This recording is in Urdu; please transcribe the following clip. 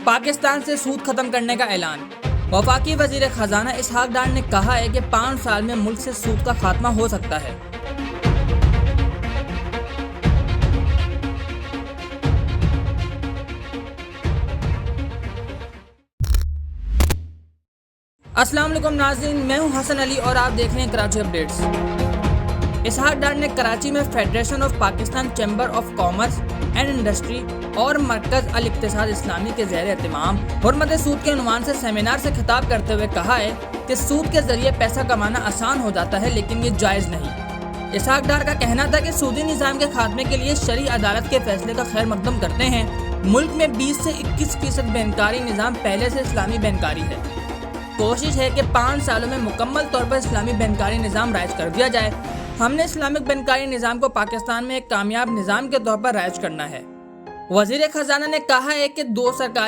پاکستان سے سود ختم کرنے کا اعلان۔ وفاقی وزیر خزانہ اسحاق ڈار نے کہا ہے کہ 5 سال میں ملک سے سود کا خاتمہ ہو سکتا ہے۔ السلام علیکم ناظرین، میں ہوں حسن علی اور آپ دیکھ رہے ہیں کراچی اپڈیٹس۔ اسحاق ڈار نے کراچی میں federation of Pakistan chamber of commerce and industry اور مرکز الاقتصاد اسلامی کے زیر اہتمام حرمت سود کے عنوان سے سیمینار سے خطاب کرتے ہوئے کہا ہے کہ سود کے ذریعے پیسہ کمانا آسان ہو جاتا ہے لیکن یہ جائز نہیں۔ اسحاق ڈار کا کہنا تھا کہ سودی نظام کے خاتمے کے لیے شرعی عدالت کے فیصلے کا خیر مقدم کرتے ہیں۔ ملک میں 20 سے 21% بینکاری نظام پہلے سے اسلامی بینکاری ہے۔ کوشش ہے کہ 5 سالوں میں مکمل طور پر اسلامی بینکاری نظام رائج کر دیا جائے۔ ہم نے اسلامک بینکاری نظام کو پاکستان میں ایک کامیاب نظام کے طور پر رائج کرنا ہے۔ وزیر خزانہ نے کہا ہے کہ 2 سرکاری